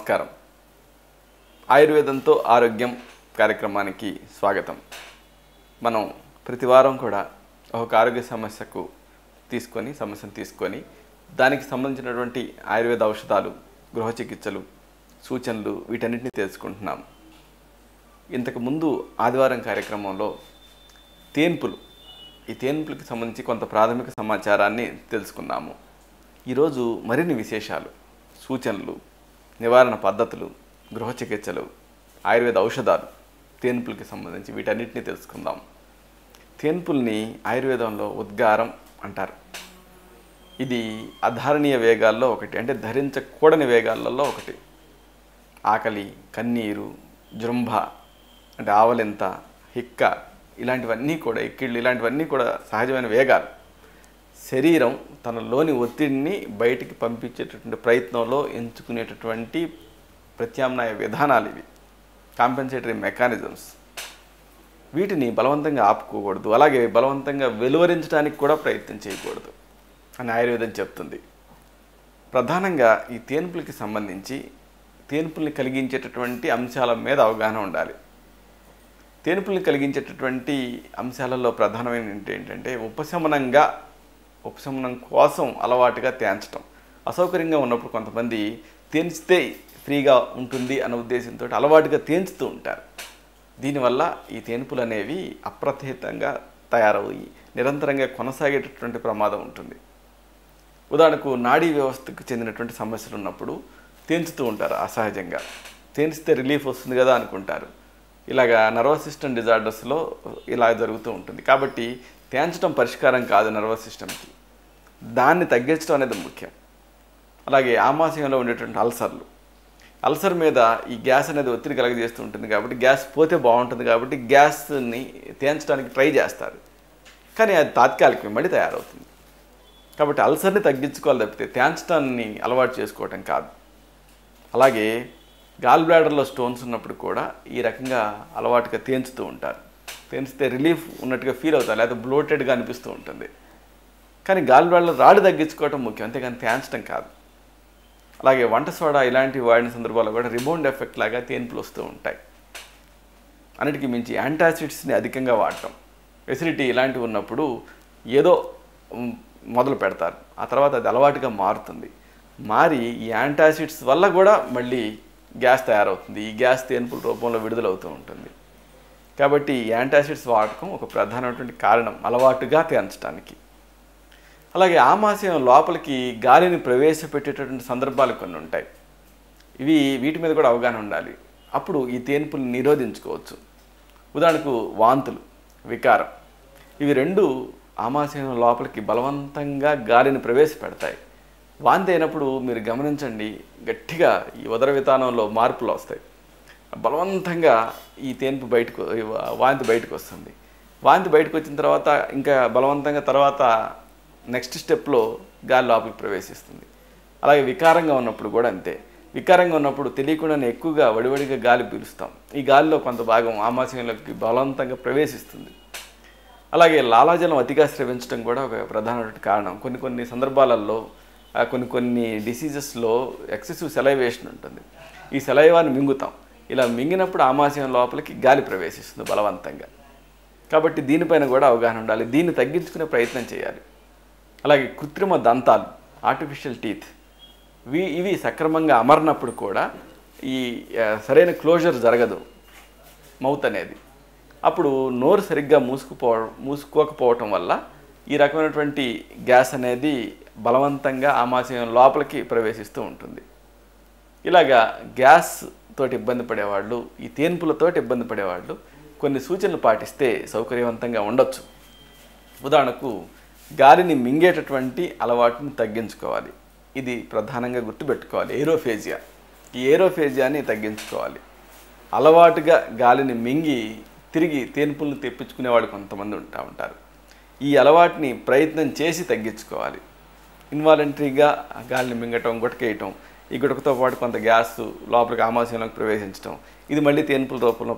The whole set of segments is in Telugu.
నమస్కారం. ఆయుర్వేదంతో ఆరోగ్యం కార్యక్రమానికి స్వాగతం. మనం ప్రతి వారం కూడా ఒక ఆరోగ్య సమస్యను తీసుకొని దానికి సంబంధించినటువంటి ఆయుర్వేద ఔషధాలు, గృహ చికిత్సలు, సూచనలు వీటన్నిటిని తెలుసుకుంటున్నాం. ఇంతకు ముందు ఆదివారం కార్యక్రమంలో ఈ తేన్పులకి సంబంధించి కొంత ప్రాథమిక సమాచారాన్ని తెలుసుకున్నాము. ఈరోజు మరిన్ని విశేషాలు, సూచనలు, నివారణ పద్ధతులు, గృహ చికిత్సలు, ఆయుర్వేద ఔషధాలు, తేన్పులకి సంబంధించి వీటన్నిటిని తెలుసుకుందాం. తేన్పుల్ని ఆయుర్వేదంలో ఉద్గారం అంటారు. ఇది అధారణీయ వేగాల్లో ఒకటి, అంటే ధరించకూడని వేగాలలో ఒకటి. ఆకలి, కన్నీరు, జృంభ అంటే ఆవలింత, హిక్క ఇలాంటివన్నీ కూడా, ఎక్కిళ్ళు ఇలాంటివన్నీ కూడా సహజమైన వేగాలు. శరీరం తనలోని ఒత్తిడిని బయటికి పంపించేటటువంటి ప్రయత్నంలో ఎంచుకునేటటువంటి ప్రత్యామ్నాయ విధానాలు ఇవి, కాంపెన్సేటరీ మెకానిజమ్స్. వీటిని బలవంతంగా ఆపుకోకూడదు, అలాగే బలవంతంగా వెలువరించడానికి కూడా ప్రయత్నం చేయకూడదు అని ఆయుర్వేదం చెప్తుంది. ప్రధానంగా ఈ తేన్పులకి సంబంధించి తేన్పుల్ని కలిగించేటటువంటి అంశాల మీద అవగాహన ఉండాలి. తేన్పుల్ని కలిగించేటటువంటి అంశాలలో ప్రధానమైన ఏంటంటే ఉపశమనం కోసం అలవాటుగా తేంచడం. అసౌకర్యంగా ఉన్నప్పుడు కొంతమంది తేన్చితే ఫ్రీగా ఉంటుంది అన్న ఉద్దేశంతో అలవాటుగా తేంచుతూ ఉంటారు. దీనివల్ల ఈ తేన్పులు అనేవి అప్రతిహితంగా తయారవుయి నిరంతరంగా కొనసాగేటటువంటి ప్రమాదం ఉంటుంది. ఉదాహరణకు నాడీ వ్యవస్థకు చెందినటువంటి సమస్యలు ఉన్నప్పుడు తేంచుతూ ఉంటారు అసహజంగా. తేంచితే రిలీఫ్ వస్తుంది కదా అనుకుంటారు. ఇలాగా నర్వస్ సిస్టమ్ డిజార్డర్స్లో ఇలా జరుగుతూ ఉంటుంది. కాబట్టి తేంచడం పరిష్కారం కాదు నర్వస్ సిస్టమ్కి, దాన్ని తగ్గించడం అనేది ముఖ్యం. అలాగే ఆమాశయంలో ఉండేటువంటి అల్సర్ మీద ఈ గ్యాస్ అనేది ఒత్తిడి కలగజేస్తూ ఉంటుంది. కాబట్టి గ్యాస్ పోతే బాగుంటుంది కాబట్టి గ్యాస్ని తేంచడానికి ట్రై చేస్తారు, కానీ అది తాత్కాలికమే, మళ్ళీ తయారవుతుంది. కాబట్టి అల్సర్ని తగ్గించుకోవాలి తప్పితే తేంచడాన్ని అలవాటు చేసుకోవటం కాదు. అలాగే గాల్ బ్లాడర్లో స్టోన్స్ ఉన్నప్పుడు కూడా ఈ రకంగా అలవాటుగా తేంచుతూ ఉంటారు. తేంచితే రిలీఫ్ ఉన్నట్టుగా ఫీల్ అవుతారు, లేకపోతే బ్లోటెడ్గా అనిపిస్తూ ఉంటుంది. కానీ గాల్ బ్లాడర్లో రాళ్ళు తగ్గించుకోవటం ముఖ్యం, అంతేగాని తేంచడం కాదు. అలాగే వంట సోడా ఇలాంటివి వాడిన సందర్భాల్లో కూడా రిబౌండ్ ఎఫెక్ట్ లాగా తేన్పులు వస్తూ ఉంటాయి. అన్నిటికీ మించి యాంటాసిడ్స్ని అధికంగా వాడటం, ఎసిడిటీ ఇలాంటివి ఉన్నప్పుడు ఏదో మొదలు పెడతారు, ఆ తర్వాత అది అలవాటుగా మారి ఈ యాంటాసిడ్స్ వల్ల కూడా మళ్ళీ గ్యాస్ తయారవుతుంది. ఈ గ్యాస్ తేన్పుల రూపంలో విడుదలవుతూ ఉంటుంది. కాబట్టి యాంటాసిడ్స్ వాడకం ఒక ప్రధానమైనటువంటి కారణం అలవాటుగా తేంచడానికి. అలాగే ఆమాశయం లోపలికి గాలిని ప్రవేశపెట్టేటటువంటి సందర్భాలు కొన్ని ఉంటాయి. వీటి మీద కూడా అవగాహన ఉండాలి. అప్పుడు ఈ తేన్పుల్ని నిరోధించుకోవచ్చు. ఉదాహరణకు వాంతులు, వికారం, ఇవి రెండు ఆమాశయం లోపలికి బలవంతంగా గాలిని ప్రవేశపెడతాయి. వాంతి అయినప్పుడు మీరు గమనించండి, గట్టిగా ఈ ఉదర వితానంలో మార్పులు వస్తాయి. బలవంతంగా ఈ వాంతి బయటకు వస్తుంది. వాంతి బయటకు వచ్చిన తర్వాత ఇంకా బలవంతంగా తర్వాత నెక్స్ట్ స్టెప్లో గాలి లోపలికి ప్రవేశిస్తుంది. అలాగే వికారంగా ఉన్నప్పుడు కూడా అంతే. వికారంగా ఉన్నప్పుడు తెలియకుండానే ఎక్కువగా వడివడిగా గాలి పీలుస్తాం. ఈ గాలిలో కొంత భాగం ఆమాశయంలోకి బలవంతంగా ప్రవేశిస్తుంది. అలాగే లాలాజలం అతిగా స్రవించడం కూడా ఒక ప్రధానమైన కారణం. కొన్ని సందర్భాలలో కొన్ని డిసీజెస్లో ఎక్సెసివ్ సెలైవేషన్ ఉంటుంది. ఈ సెలైవాన్ని మింగుతాం. ఇలా మింగినప్పుడు ఆమాశయం లోపలికి గాలి ప్రవేశిస్తుంది బలవంతంగా. కాబట్టి దీనిపైన కూడా అవగాహన ఉండాలి, దీన్ని తగ్గించుకునే ప్రయత్నం చేయాలి. అలాగే కృత్రిమ దంతాలు, ఆర్టిఫిషియల్ టీత్, ఇవి సక్రమంగా అమరినప్పుడు కూడా ఈ సరైన క్లోజర్ జరగదు మౌత్ అనేది. అప్పుడు నోరు సరిగ్గా మూసుకోకపోవటం వల్ల ఈ రకమైనటువంటి గ్యాస్ అనేది బలవంతంగా ఆమాశయం లోపలికి ప్రవేశిస్తూ ఉంటుంది. ఇలాగా గ్యాస్ తోటి ఇబ్బంది పడేవాళ్ళు, ఈ తేన్పులతోటి ఇబ్బంది పడేవాళ్ళు కొన్ని సూచనలు పాటిస్తే సౌకర్యవంతంగా ఉండొచ్చు. ఉదాహరణకు గాలిని మింగేటటువంటి అలవాటుని తగ్గించుకోవాలి. ఇది ప్రధానంగా గుర్తుపెట్టుకోవాలి. ఈ ఏరోఫేజియాని తగ్గించుకోవాలి. అలవాటుగా గాలిని మింగి తిరిగి తేన్పులను తెప్పించుకునే వాళ్ళు కొంతమంది ఉంటారు. ఈ అలవాటుని ప్రయత్నం చేసి తగ్గించుకోవాలి. ఇన్వాలంటరీగా గాలిని మింగటం, గుటకేయటం, ఈ గుటకతో పాటు కొంత గ్యాస్ లోపలికి ఆమాశయంలోకి ప్రవేశించడం, ఇది మళ్ళీ తేన్పుల రూపంలో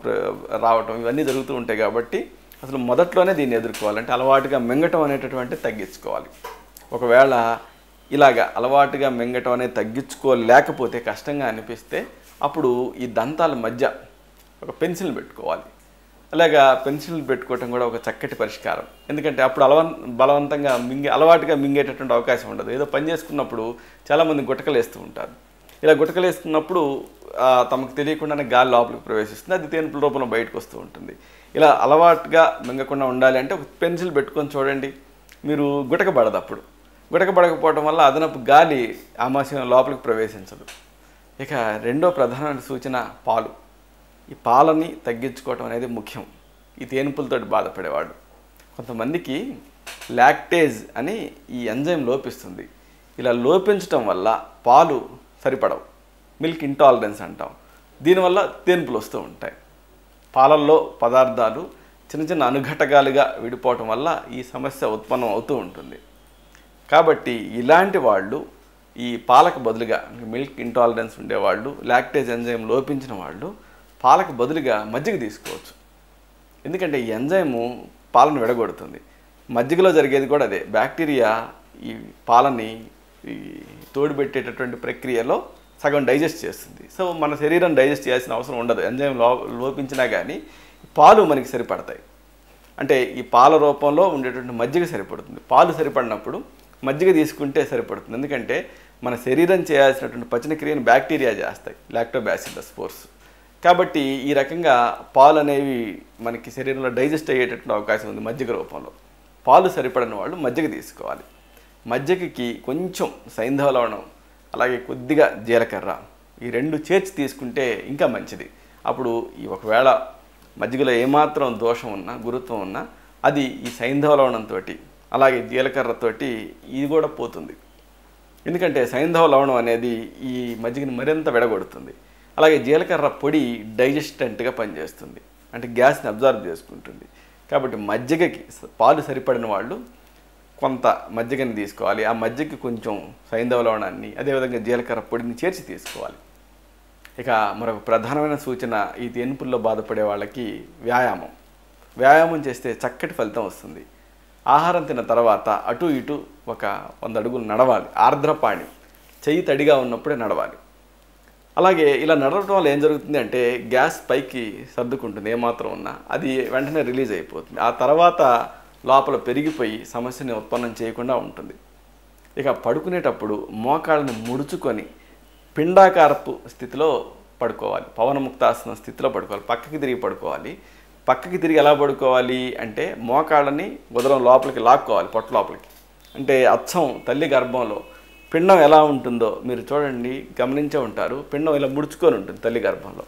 రావటం, ఇవన్నీ జరుగుతూ ఉంటాయి. కాబట్టి అసలు మొదట్లోనే దీన్ని ఎదుర్కోవాలంటే అలవాటుగా మింగటం అనేటటువంటి తగ్గించుకోవాలి. ఒకవేళ ఇలాగ అలవాటుగా మింగటం అనేది తగ్గించుకోలేకపోతే, కష్టంగా అనిపిస్తే అప్పుడు ఈ దంతాల మధ్య ఒక పెన్సిల్ పెట్టుకోవాలి. అలాగా పెన్సిల్ పెట్టుకోవటం కూడా ఒక చక్కటి పరిష్కారం. ఎందుకంటే అప్పుడు బలవంతంగా అలవాటుగా మింగేటటువంటి అవకాశం ఉండదు. ఏదో పని చేసుకున్నప్పుడు చాలామంది గుటకలు వేస్తూ ఉంటారు. ఇలా గుటకలు వేసుకున్నప్పుడు తమకు తెలియకుండానే గాలి లోపలికి ప్రవేశిస్తుంది, అది తేన్పుల రూపంలో బయటకు వస్తూ ఉంటుంది. ఇలా అలవాటుగా మింగకుండా ఉండాలి అంటే ఒక పెన్సిల్ పెట్టుకొని చూడండి, మీరు గుటకబడదు. అప్పుడు గుటకబడకపోవడం వల్ల అదనపు గాలి ఆమాశయం లోపలికి ప్రవేశించదు. ఇక రెండో ప్రధానమైన సూచన పాలు. ఈ పాలని తగ్గించుకోవటం అనేది ముఖ్యం. ఈ తేన్పులతో బాధపడేవాడు కొంతమందికి లాక్టేజ్ అని ఈ ఎంజైమ్ లోపిస్తుంది. ఇలా లోపించటం వల్ల పాలు సరిపడవు, మిల్క్ ఇంటాలరెన్స్ అంటాం. దీనివల్ల తేన్పులు వస్తూ ఉంటాయి. పాలల్లో పదార్థాలు చిన్న చిన్న అనుఘటకాలుగా విడిపోవటం వల్ల ఈ సమస్య ఉత్పన్నం అవుతూ ఉంటుంది. కాబట్టి ఇలాంటి వాళ్ళు ఈ పాలకు బదులుగా మిల్క్ ఇంటాలరెన్స్ ఉండేవాళ్ళు, లాక్టేజ్ ఎంజైమ్ లోపించిన వాళ్ళు పాలకు బదులుగా మజ్జిగ తీసుకోవచ్చు. ఎందుకంటే ఈ ఎంజైము పాలను విడగొడుతుంది. మజ్జిగలో జరిగేది కూడా అదే. బ్యాక్టీరియా ఈ పాలని ఈ తోడుపెట్టేటటువంటి ప్రక్రియలో సగం డైజెస్ట్ చేస్తుంది. సో మన శరీరం డైజెస్ట్ చేయాల్సిన అవసరం ఉండదు. ఎంజైమ్ లోపించినా కానీ పాలు మనకి సరిపడతాయి. అంటే ఈ పాల రూపంలో ఉండేటువంటి మజ్జిగ సరిపడుతుంది. పాలు సరిపడినప్పుడు మజ్జిగ తీసుకుంటే సరిపడుతుంది. ఎందుకంటే మన శరీరం చేయాల్సినటువంటి పచన క్రియను బ్యాక్టీరియా చేస్తాయి, లాక్టోబాసిల్లస్ స్పోర్స్. కాబట్టి ఈ రకంగా పాలు అనేవి మనకి శరీరంలో డైజెస్ట్ అయ్యేటటువంటి అవకాశం ఉంది మజ్జిగ రూపంలో. పాలు సరిపడని వాళ్ళు మజ్జిగ తీసుకోవాలి. మజ్జిగకి కొంచెం సైంధవ లవణం, అలాగే కొద్దిగా జీలకర్ర, ఈ రెండు చేర్చి తీసుకుంటే ఇంకా మంచిది. అప్పుడు ఈ ఒకవేళ మజ్జిగలో ఏమాత్రం దోషం ఉన్నా, గురుత్వం ఉన్నా, అది ఈ సైంధవ లవణంతో అలాగే జీలకర్రతోటి ఇది కూడా పోతుంది. ఎందుకంటే సైంధవ లవణం అనేది ఈ మజ్జిగని మరింత విడగొడుతుంది. అలాగే జీలకర్ర పొడి డైజెస్టెంట్గా పనిచేస్తుంది, అంటే గ్యాస్ని అబ్జర్వ్ చేసుకుంటుంది. కాబట్టి మజ్జిగకి పాలు సరిపడిన వాళ్ళు కొంత మజ్జిగని తీసుకోవాలి. ఆ మజ్జిగకి కొంచెం సైంధవ లవణాన్ని, అదేవిధంగా జీలకర్ర పొడిని చేర్చి తీసుకోవాలి. ఇక మరొక ప్రధానమైన సూచన ఈ తేన్పుల్లో బాధపడే వాళ్ళకి వ్యాయామం చేస్తే చక్కటి ఫలితం వస్తుంది. ఆహారం తిన్న తర్వాత అటు ఇటు ఒక 100 అడుగులు నడవాలి. ఆర్ద్రపాణి, చెయ్యి తడిగా ఉన్నప్పుడే నడవాలి. అలాగే ఇలా నడవడం వల్ల ఏం జరుగుతుంది అంటే గ్యాస్ పైకి సర్దుకుంటుంది, ఏమాత్రం ఉన్నా అది వెంటనే రిలీజ్ అయిపోతుంది. ఆ తర్వాత లోపల పెరిగిపోయి సమస్యని ఉత్పన్నం చేయకుండా ఉంటుంది. ఇక పడుకునేటప్పుడు మోకాళ్ళని ముడుచుకొని పిండాకారపు స్థితిలో పడుకోవాలి. పవనముక్తాసన స్థితిలో పడుకోవాలి. పక్కకి తిరిగి పడుకోవాలి. పక్కకి తిరిగి ఎలా పడుకోవాలి అంటే మోకాళ్ళని ఉదరం లోపలికి లాక్కోవాలి, పొట్ట లోపలికి. అంటే అచ్చం తల్లి గర్భంలో పిండం ఎలా ఉంటుందో మీరు చూడండి, గమనించే ఉంటారు. పిండం ఇలా ముడుచుకొని ఉంటుంది తల్లి గర్భంలో.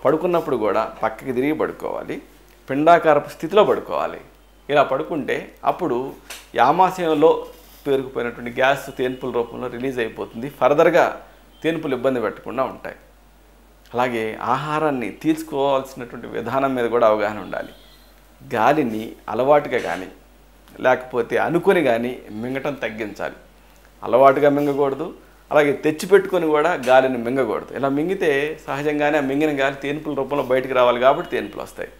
పడుకున్నప్పుడు కూడా పక్కకి తిరిగి పడుకోవాలి, పిండాకారపు స్థితిలో పడుకోవాలి. ఇలా పడుకుంటే అప్పుడు ఆమాశయంలో పేరుకుపోయినటువంటి గ్యాస్ తేన్పుల రూపంలో రిలీజ్ అయిపోతుంది. ఫర్దర్గా తేన్పులు ఇబ్బంది పెట్టకుండా ఉంటాయి. అలాగే ఆహారాన్ని తీసుకోవాల్సినటువంటి విధానం మీద కూడా అవగాహన ఉండాలి. గాలిని అలవాటుగా కానీ లేకపోతే అనుకొని కానీ మింగటం తగ్గించాలి. అలవాటుగా మింగకూడదు, అలాగే తెచ్చిపెట్టుకొని కూడా గాలిని మింగకూడదు. ఇలా మింగితే సహజంగానే ఆ మింగిన గాలి తేన్పుల రూపంలో బయటకు రావాలి, కాబట్టి తేన్పులు వస్తాయి.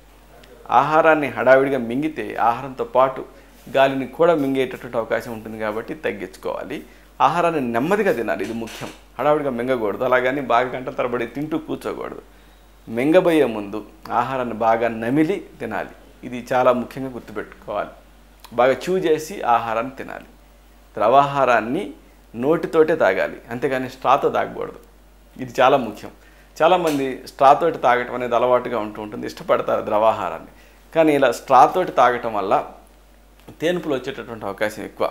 ఆహారాన్ని హడావిడిగా మింగితే ఆహారంతో పాటు గాలిని కూడా మింగేటటువంటి అవకాశం ఉంటుంది, కాబట్టి తగ్గించుకోవాలి. ఆహారాన్ని నెమ్మదిగా తినాలి, ఇది ముఖ్యం. హడావిడిగా మింగకూడదు, అలాగని బాగా గంట తరబడి తింటూ కూర్చోకూడదు. మింగబోయే ముందు ఆహారాన్ని బాగా నమిలి తినాలి, ఇది చాలా ముఖ్యంగా గుర్తుపెట్టుకోవాలి. బాగా చూ చేసి ఆహారాన్ని తినాలి. ద్రవాహారాన్ని నోటితోటే తాగాలి, అంతేగాని స్ట్రాతో తాగకూడదు, ఇది చాలా ముఖ్యం. చాలామంది స్ట్రాతోటి తాగటం అనేది అలవాటుగా ఉంటుంది, ఇష్టపడతారు ద్రవాహారాన్ని. కానీ ఇలా స్ట్రాతోటి తాగటం వల్ల తేన్పులు వచ్చేటటువంటి అవకాశం ఎక్కువ.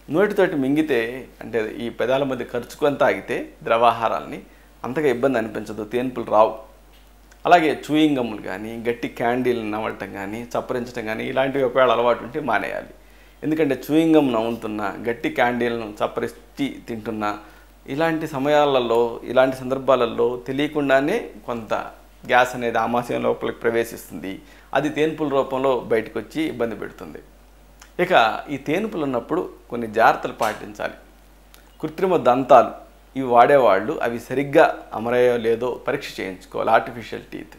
నోటితోటి మింగితే అంటే ఈ పెదాల మధ్య ఖర్చుకొని తాగితే ద్రవాహారాల్ని అంతగా ఇబ్బంది అనిపించదు, తేన్పులు రావు. అలాగే చూయింగ్ గమ్ములు కానీ, గట్టి క్యాండీలు నమలటం కానీ, చప్పరించడం కానీ ఇలాంటివి ఒకవేళ అలవాటు ఉంటే మానేయాలి. ఎందుకంటే చూయింగ్ గమ్ నవ్వుతున్నా, గట్టి క్యాండీలను చప్పరించి తింటున్నా, ఇలాంటి సమయాలలో, ఇలాంటి సందర్భాలలో తెలియకుండానే కొంత గ్యాస్ అనేది ఆమాశయం లోపలికి ప్రవేశిస్తుంది. అది తేన్పుల రూపంలో బయటకు వచ్చి ఇబ్బంది పెడుతుంది. ఇక ఈ తేన్పులు ఉన్నప్పుడు కొన్ని జాగ్రత్తలు పాటించాలి. కృత్రిమ దంతాలు ఇవి వాడేవాళ్ళు అవి సరిగ్గా అమరయ్యో లేదో పరీక్ష చేయించుకోవాలి, ఆర్టిఫిషియల్ టీత్.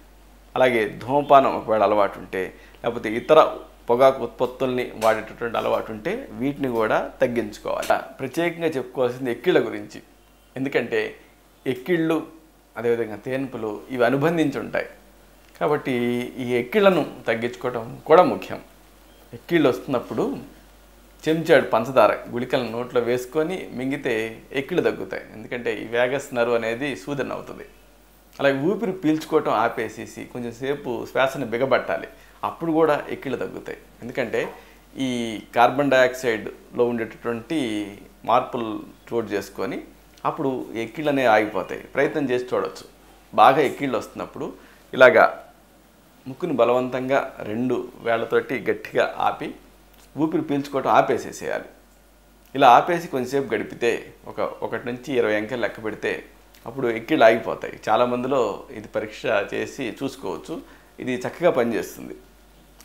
అలాగే ధూమపానం ఒకవేళ అలవాటు ఉంటే, లేకపోతే ఇతర పొగాకు ఉత్పత్తుల్ని వాడేటటువంటి అలవాటు ఉంటే వీటిని కూడా తగ్గించుకోవాలి. ప్రత్యేకంగా చెప్పుకోవాల్సింది ఎక్కిళ్ళ గురించి. ఎందుకంటే ఎక్కిళ్ళు అదేవిధంగా తేన్పులు ఇవి అనుబంధించి ఉంటాయి. కాబట్టి ఈ ఎక్కిళ్లను తగ్గించుకోవడం కూడా ముఖ్యం. ఎక్కిళ్ళు వస్తున్నప్పుడు చెంచాడు పంచదార గుళికలను నోట్లో వేసుకొని మింగితే ఎక్కిళ్ళు తగ్గుతాయి. ఎందుకంటే ఈ వేగస్ నర్వ్ అనేది సూదన అవుతుంది. అలాగే ఊపిరి పీల్చుకోవటం ఆపేసేసి కొంచెం సేపు శ్వాసను బిగబట్టాలి. అప్పుడు కూడా ఎక్కిళ్ళు తగ్గుతాయి. ఎందుకంటే ఈ కార్బన్ డయాక్సైడ్లో ఉండేటటువంటి మార్పులు చోటు చేసుకొని అప్పుడు ఎక్కిళ్ళు అనేవి ఆగిపోతాయి. ప్రయత్నం చేసి చూడవచ్చు. బాగా ఎక్కిళ్ళు వస్తున్నప్పుడు ఇలాగా ముక్కుని బలవంతంగా 2 వేళ్లతోటి గట్టిగా ఆపి ఊపిరి పీల్చుకోవటం ఆపేసేసేయాలి. ఇలా ఆపేసి కొంచెంసేపు గడిపితే 1 నుంచి 20 అంకెలు లెక్క పెడితే అప్పుడు ఎక్కిళ్ళు ఆగిపోతాయి. చాలామందిలో ఇది పరీక్ష చేసి చూసుకోవచ్చు. ఇది చక్కగా పనిచేస్తుంది.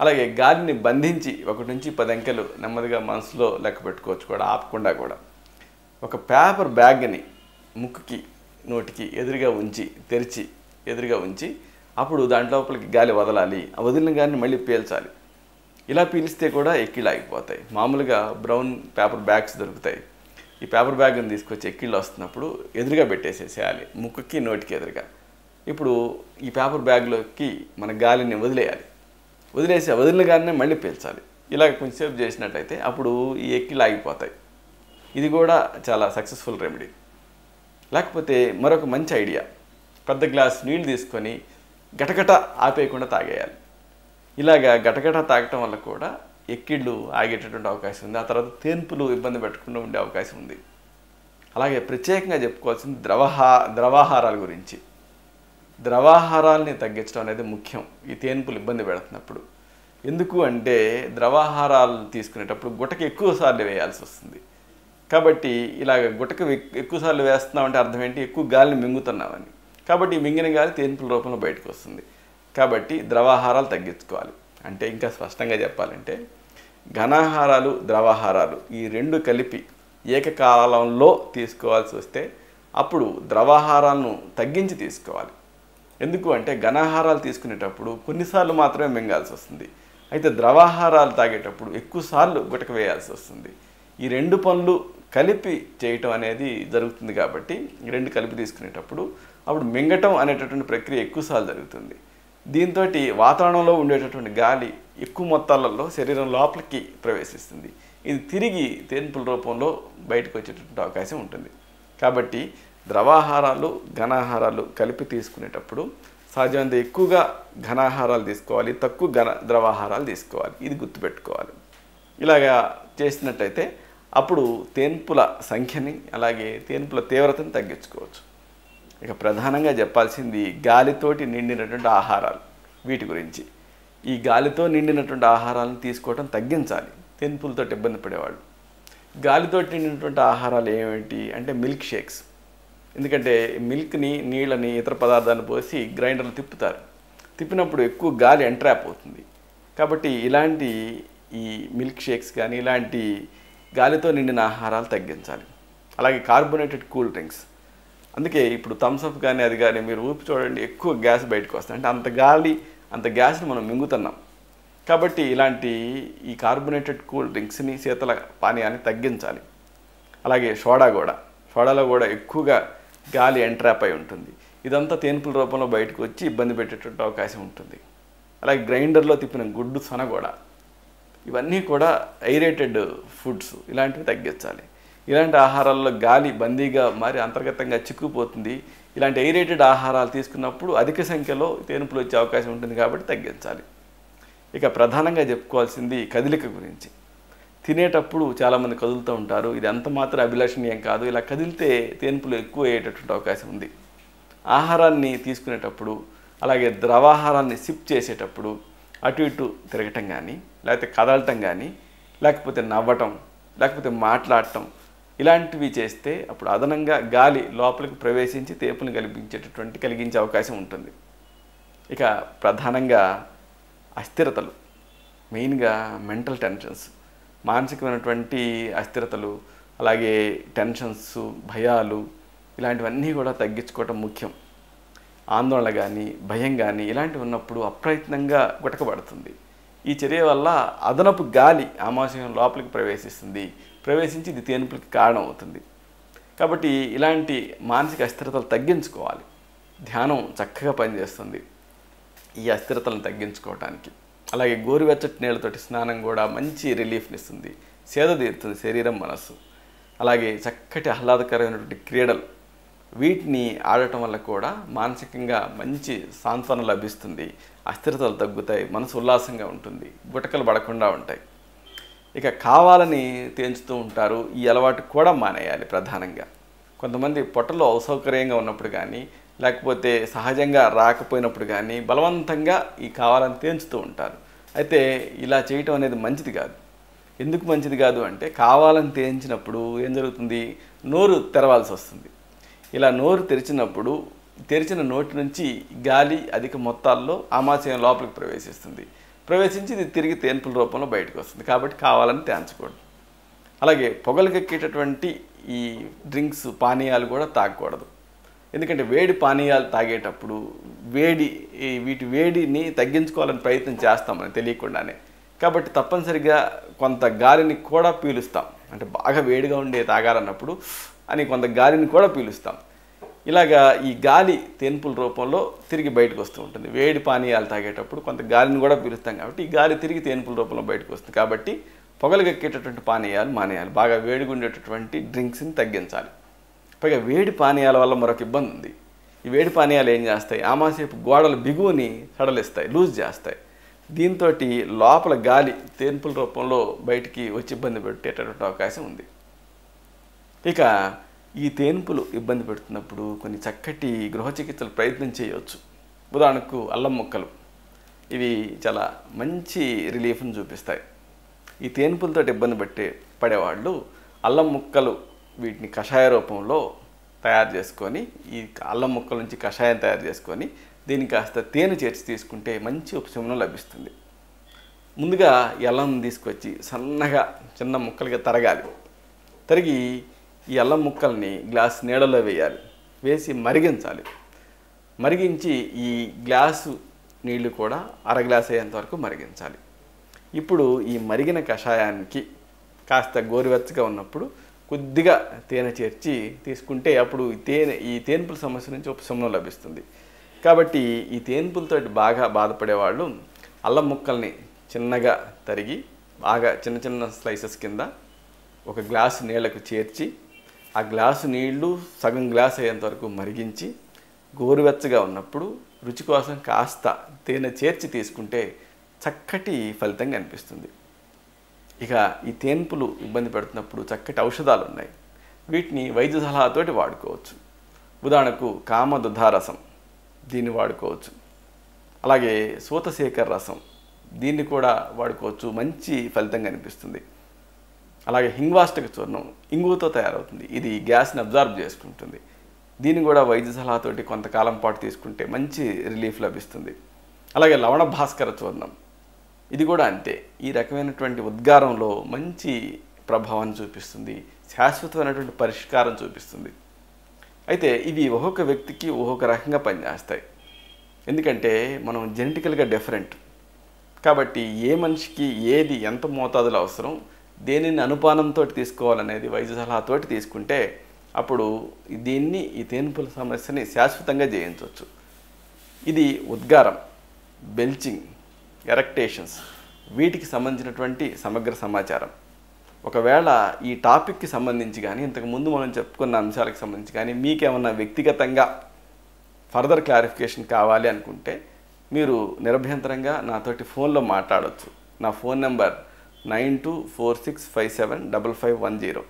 అలాగే గాలిని బంధించి 1 నుంచి 10 అంకెలు నెమ్మదిగా మనసులో లెక్క పెట్టుకోవచ్చు కూడా, ఆపకుండా కూడా. ఒక పేపర్ బ్యాగ్ని ముక్కుకి నోటికి ఎదురుగా ఉంచి తెరిచి ఎదురుగా ఉంచి అప్పుడు దాంట్లోపలికి గాలి వదలాలి. ఆ వదిలిన గాలిని మళ్ళీ పీల్చాలి. ఇలా పీలిస్తే కూడా ఎక్కిళ్ళు ఆగిపోతాయి. మామూలుగా బ్రౌన్ పేపర్ బ్యాగ్స్ దొరుకుతాయి. ఈ పేపర్ బ్యాగ్ని తీసుకొచ్చి ఎక్కిళ్ళు వస్తున్నప్పుడు ఎదురుగా పెట్టేసేసేయాలి, ముక్కుకి నోటికి ఎదురుగా. ఇప్పుడు ఈ పేపర్ బ్యాగ్లోకి మన గాలిని వదిలేయాలి. వదిలేసి వదిలిన గాలిని మళ్ళీ పీల్చాలి. ఇలా కొంచెంసేపు చేసినట్లయితే అప్పుడు ఈ ఎక్కిళ్ళు ఆగిపోతాయి. ఇది కూడా చాలా సక్సెస్ఫుల్ రెమెడీ. లేకపోతే మరొక మంచి ఐడియా, పెద్ద గ్లాస్ నీళ్ళు తీసుకొని గటగట ఆపేయకుండా తాగేయాలి. ఇలాగా గటగట తాగటం వల్ల కూడా ఎక్కిళ్ళు ఆగేటటువంటి అవకాశం ఉంది. ఆ తర్వాత తేన్పులు ఇబ్బంది పెట్టకుండా ఉండే అవకాశం ఉంది. అలాగే ప్రత్యేకంగా చెప్పుకోవాల్సింది ద్రవాహారాల గురించి. ద్రవాహారాలని తగ్గించడం అనేది ముఖ్యం ఈ తేన్పులు ఇబ్బంది పెడుతున్నప్పుడు. ఎందుకు అంటే ద్రవాహారాలు తీసుకునేటప్పుడు గుటకి ఎక్కువసార్లు వేయాల్సి వస్తుంది. కాబట్టి ఇలాగ గుటక ఎక్కువసార్లు వేస్తున్నామంటే అర్థం ఏంటి? ఎక్కువ గాలిని మింగుతున్నామని. కాబట్టి మింగిన గాలి తేన్పుల రూపంలో బయటకు వస్తుంది. కాబట్టి ద్రవాహారాలు తగ్గించుకోవాలి. అంటే ఇంకా స్పష్టంగా చెప్పాలంటే ఘనాహారాలు ద్రవాహారాలు ఈ 2 కలిపి ఏకకాలంలో తీసుకోవాల్సి వస్తే అప్పుడు ద్రవాహారాలను తగ్గించి తీసుకోవాలి. ఎందుకు అంటే ఘనాహారాలు తీసుకునేటప్పుడు కొన్నిసార్లు మాత్రమే మింగాల్సి వస్తుంది. అయితే ద్రవాహారాలు తాగేటప్పుడు ఎక్కువసార్లు గుటక వేయాల్సి వస్తుంది. ఈ 2 పనులు కలిపి చేయటం అనేది జరుగుతుంది. కాబట్టి ఈ 2 కలిపి తీసుకునేటప్పుడు అప్పుడు మింగటం అనేటటువంటి ప్రక్రియ ఎక్కువసార్లు జరుగుతుంది. దీంతో వాతావరణంలో ఉండేటటువంటి గాలి ఎక్కువ మొత్తాలలో శరీరం లోపలికి ప్రవేశిస్తుంది. ఇది తిరిగి తేన్పుల రూపంలో బయటకు వచ్చేటటువంటి అవకాశం ఉంటుంది. కాబట్టి ద్రవాహారాలు ఘనాహారాలు కలిపి తీసుకునేటప్పుడు సాధ్యమైనంత ఎక్కువగా ఘనాహారాలు తీసుకోవాలి, తక్కువ ద్రవాహారాలు తీసుకోవాలి. ఇది గుర్తుపెట్టుకోవాలి. ఇలాగా చేసినట్టయితే అప్పుడు తేన్పుల సంఖ్యని అలాగే తేన్పుల తీవ్రతను తగ్గించుకోవచ్చు. ఇక ప్రధానంగా చెప్పాల్సింది గాలితోటి నిండినటువంటి ఆహారాలు. వీటి గురించి ఈ గాలితో నిండినటువంటి ఆహారాలను తీసుకోవడం తగ్గించాలి. తేన్పులతో ఇబ్బంది పడేవాళ్ళు గాలితో నిండినటువంటి ఆహారాలు ఏమిటి అంటే మిల్క్ షేక్స్. ఎందుకంటే మిల్క్ని నీళ్ళని ఇతర పదార్థాలను పోసి గ్రైండర్లు తిప్పుతారు. తిప్పినప్పుడు ఎక్కువ గాలి ఎంట్రాప్ అవుతుంది. కాబట్టి ఇలాంటి ఈ మిల్క్ షేక్స్ కానీ ఇలాంటి గాలితో నిండిన ఆహారాలు తగ్గించాలి. అలాగే కార్బోనేటెడ్ కూల్ డ్రింక్స్. అందుకే ఇప్పుడు థమ్స్అప్ కానీ అది కానీ మీరు ఊపి చూడండి, ఎక్కువ గ్యాస్ బయటకు వస్తుంది. అంటే అంత గాలి అంత గ్యాస్ని మనం మింగుతున్నాం. కాబట్టి ఇలాంటి ఈ కార్బోనేటెడ్ కూల్ డ్రింక్స్ని శీతల పానీయాన్ని తగ్గించాలి. అలాగే సోడాలో కూడా ఎక్కువగా గాలి ఎంట్రాప్ అయి ఉంటుంది. ఇదంతా తేన్పుల రూపంలో బయటకు వచ్చి ఇబ్బంది పెట్టేటువంటి అవకాశం ఉంటుంది. అలాగే గ్రైండర్లో తిప్పిన గుడ్డు సొన కూడా, ఇవన్నీ కూడా ఐరేటెడ్ ఫుడ్స్, ఇలాంటివి తగ్గించాలి. ఇలాంటి ఆహారాల్లో గాలి బందీగా మారి అంతర్గతంగా చిక్కుపోతుంది. ఇలాంటి ఐరేటెడ్ ఆహారాలు తీసుకున్నప్పుడు అధిక సంఖ్యలో తేన్పులు వచ్చే అవకాశం ఉంటుంది. కాబట్టి తగ్గించాలి. ఇక ప్రధానంగా చెప్పుకోవాల్సింది కదలిక గురించి. తినేటప్పుడు చాలామంది కదులుతూ ఉంటారు. ఇది అంత మాత్రం అభిలషణీయం కాదు. ఇలా కదిలితే తేన్పులు ఎక్కువ అయ్యేటటువంటి అవకాశం ఉంది. ఆహారాన్ని తీసుకునేటప్పుడు అలాగే ద్రవాహారాన్ని సిప్ చేసేటప్పుడు అటు ఇటు తిరగటం కానీ లేకపోతే కదలటం కానీ లేకపోతే నవ్వటం లేకపోతే మాట్లాడటం ఇలాంటివి చేస్తే అప్పుడు అదనంగా గాలి లోపలికి ప్రవేశించి తేపును కలిగించే అవకాశం ఉంటుంది. ఇక ప్రధానంగా అస్థిరతలు, మెయిన్గా మెంటల్ టెన్షన్స్, మానసికమైనటువంటి అస్థిరతలు అలాగే టెన్షన్స్, భయాలు ఇలాంటివన్నీ కూడా తగ్గించుకోవటం ముఖ్యం. ఆందోళన కానీ భయం కానీ ఇలాంటివి ఉన్నప్పుడు అప్రయత్నంగా గుటకబడుతుంది. ఈ చర్య వల్ల అదనపు గాలి ఆమాశయం లోపలికి ప్రవేశించి ఇది తేన్పులకి కారణం అవుతుంది. కాబట్టి ఇలాంటి మానసిక అస్థిరతలు తగ్గించుకోవాలి. ధ్యానం చక్కగా పనిచేస్తుంది ఈ అస్థిరతలను తగ్గించుకోవడానికి. అలాగే గోరువెచ్చటి నీళ్ళతోటి స్నానం కూడా మంచి రిలీఫ్ని ఇస్తుంది, సేద తీరుతుంది శరీరం మనస్సు. అలాగే చక్కటి ఆహ్లాదకరమైనటువంటి క్రీడలు వీటిని ఆడటం వల్ల కూడా మానసికంగా మంచి సాంత్వన లభిస్తుంది, అస్థిరతలు తగ్గుతాయి, మనసు ఉల్లాసంగా ఉంటుంది, గుటకలు పడకుండా ఉంటాయి. ఇక కావాలని తేంచుతూ ఉంటారు, ఈ అలవాటు కూడా మానేయాలి. ప్రధానంగా కొంతమంది పొట్టలో అసౌకర్యంగా ఉన్నప్పుడు కానీ లేకపోతే సహజంగా రాకపోయినప్పుడు కానీ బలవంతంగా ఈ కావాలని తేంచుతూ ఉంటారు. అయితే ఇలా చేయటం అనేది మంచిది కాదు. ఎందుకు మంచిది కాదు అంటే కావాలని తేంచినప్పుడు ఏం జరుగుతుంది, నోరు తెరవాల్సి వస్తుంది. ఇలా నోరు తెరిచినప్పుడు తెరిచిన నోటి నుంచి గాలి అధిక మొత్తాల్లో ఆమాశయం లోపలికి ప్రవేశిస్తుంది. ప్రవేశించి ఇది తిరిగి తేన్పుల రూపంలో బయటకు వస్తుంది. కాబట్టి కావాలని తేంచకూడదు. అలాగే పొగలకెక్కేటటువంటి ఈ డ్రింక్స్ పానీయాలు కూడా తాగకూడదు. ఎందుకంటే వేడి పానీయాలు తాగేటప్పుడు వీటి వేడిని తగ్గించుకోవాలని ప్రయత్నం చేస్తాం మనకు తెలియకుండానే. కాబట్టి తప్పనిసరిగా కొంత గాలిని కూడా పీలుస్తాం. అంటే బాగా వేడిగా ఉండే తాగాలన్నప్పుడు అని కొంత గాలిని కూడా పీలుస్తాం. ఇలాగా ఈ గాలి తేన్పుల రూపంలో తిరిగి బయటకు వస్తూ ఉంటుంది. వేడి పానీయాలు తాగేటప్పుడు కొంత గాలిని కూడా పీలుస్తాం కాబట్టి ఈ గాలి తిరిగి తేన్పుల రూపంలో బయటకు వస్తుంది. కాబట్టి పొగలకెక్కేటటువంటి పానీయాలు మానేయాలి, బాగా వేడిగా ఉండేటటువంటి డ్రింక్స్ని తగ్గించాలి. పైగా వేడి పానీయాల వల్ల మరొక ఇబ్బంది ఉంది. ఈ వేడి పానీయాలు ఏం చేస్తాయి, ఆమాశయపు గోడల బిగువుని సడలిస్తాయి, లూజ్ చేస్తాయి. దీంతో లోపల గాలి తేన్పుల రూపంలో బయటికి వచ్చి ఇబ్బంది పెట్టేటటువంటి అవకాశం ఉంది. ఇక ఈ తేన్పులు ఇబ్బంది పెడుతున్నప్పుడు కొన్ని చక్కటి గృహ చికిత్సలు ప్రయత్నం చేయవచ్చు. ఉదాహరణకు అల్లం ముక్కలు, ఇవి చాలా మంచి రిలీఫ్ని చూపిస్తాయి. ఈ తేన్పులతో ఇబ్బంది పడేవాళ్ళు అల్లం ముక్కలు వీటిని కషాయ రూపంలో తయారు చేసుకొని, ఈ అల్లం ముక్కల నుంచి కషాయం తయారు చేసుకొని దీనికి కాస్త తేనె చేర్చి తీసుకుంటే మంచి ఉపశమనం లభిస్తుంది. ముందుగా ఈ అల్లం తీసుకొచ్చి సన్నగా చిన్న ముక్కలుగా తరగాలి. తరిగి ఈ అల్లం ముక్కల్ని గ్లాస్ నీళ్ళలో వేయాలి, వేసి మరిగించాలి. మరిగించి ఈ గ్లాసు నీళ్లు కూడా అరగ్లాస్ అయ్యేంత వరకు మరిగించాలి. ఇప్పుడు ఈ మరిగిన కషాయానికి కాస్త గోరువెచ్చగా ఉన్నప్పుడు కొద్దిగా తేనె చేర్చి తీసుకుంటే అప్పుడు ఈ తేన్పుల సమస్య నుంచి ఉపశమనం లభిస్తుంది. కాబట్టి ఈ తేన్పులతో బాగా బాధపడేవాళ్ళు అల్లం ముక్కల్ని చిన్నగా తరిగి బాగా చిన్న చిన్న స్లైసెస్ కింద ఒక గ్లాసు నీళ్లకు చేర్చి ఆ గ్లాసు నీళ్లు సగం గ్లాస్ అయ్యేంత వరకు మరిగించి గోరువెచ్చగా ఉన్నప్పుడు రుచి కోసం కాస్త తేనె చేర్చి తీసుకుంటే చక్కటి ఫలితం కనిపిస్తుంది. ఇక ఈ తేన్పులు ఇబ్బంది పెడుతున్నప్పుడు చక్కటి ఔషధాలు ఉన్నాయి, వీటిని వైద్య సలహాతోటి వాడుకోవచ్చు. ఉదాహరణకు కామదుధారసం, దీన్ని వాడుకోవచ్చు. అలాగే సూతశేఖర రసం, దీన్ని కూడా వాడుకోవచ్చు, మంచి ఫలితం కనిపిస్తుంది. అలాగే హింగ్వాష్టక చూర్ణం ఇంగువతో తయారవుతుంది, ఇది గ్యాస్ని అబ్జార్బ్ చేసుకుంటుంది. దీన్ని కూడా వైద్య సలహాతోటి కొంతకాలం పాటు తీసుకుంటే మంచి రిలీఫ్ లభిస్తుంది. అలాగే లవణ భాస్కర చూర్ణం, ఇది కూడా అంతే, ఈ రకమైనటువంటి ఉద్గారంలో మంచి ప్రభావాన్ని చూపిస్తుంది, శాశ్వతమైనటువంటి పరిష్కారం చూపిస్తుంది. అయితే ఇవి ఒక్కొక్క వ్యక్తికి ఒక్కొక్క రకంగా పనిచేస్తాయి. ఎందుకంటే మనం జెనెటికల్గా డిఫరెంట్ కాబట్టి ఏ మనిషికి ఏది ఎంత మోతాదులో అవసరం, దేనిని అనుపానంతో తీసుకోవాలనేది వైద్య సలహాతోటి తీసుకుంటే అప్పుడు ఈ తేన్పుల సమస్యని శాశ్వతంగా జయించవచ్చు. ఇది ఉద్గారం, బెల్చింగ్, ఎరక్టేషన్స్, వీటికి సంబంధించినటువంటి సమగ్ర సమాచారం. ఒకవేళ ఈ టాపిక్కి సంబంధించి కానీ ఇంతకుముందు మనం చెప్పుకున్న అంశాలకు సంబంధించి కానీ మీకేమన్నా వ్యక్తిగతంగా ఫర్దర్ క్లారిఫికేషన్ కావాలి అనుకుంటే మీరు నిరభ్యంతరంగా నాతోటి ఫోన్లో మాట్లాడవచ్చు. నా ఫోన్ నెంబర్ 9246575510.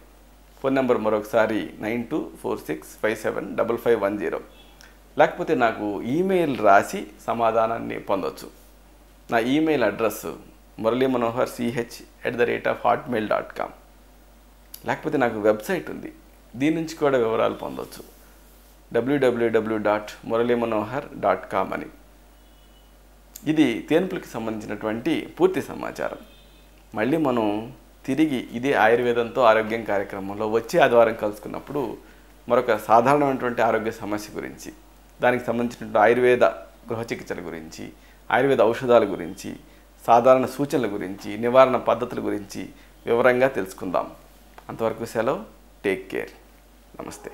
ఫోన్ నెంబర్ మరొకసారి 9246575510. లేకపోతే నాకు ఈమెయిల్ రాసి సమాధానాన్ని పొందవచ్చు. నా ఈమెయిల్ అడ్రస్ muralymanoharch@hotmail.com. లేకపోతే నాకు వెబ్సైట్ ఉంది, దీని నుంచి కూడా వివరాలు పొందవచ్చు, www.muralymanohar.com అని. ఇది తేన్పులకి సంబంధించినటువంటి పూర్తి సమాచారం. మళ్ళీ మనం తిరిగి ఇదే ఆయుర్వేదంతో ఆరోగ్యం కార్యక్రమంలో వచ్చే ఆదివారం కలుసుకున్నప్పుడు మరొక సాధారణమైనటువంటి ఆరోగ్య సమస్య గురించి, దానికి సంబంధించినటువంటి ఆయుర్వేద గృహ చికిత్సల గురించి, ఆయుర్వేద ఔషధాల గురించి, సాధారణ సూచనల గురించి, నివారణ పద్ధతుల గురించి వివరంగా తెలుసుకుందాం. అంతవరకు సెలవు. Take care. నమస్తే.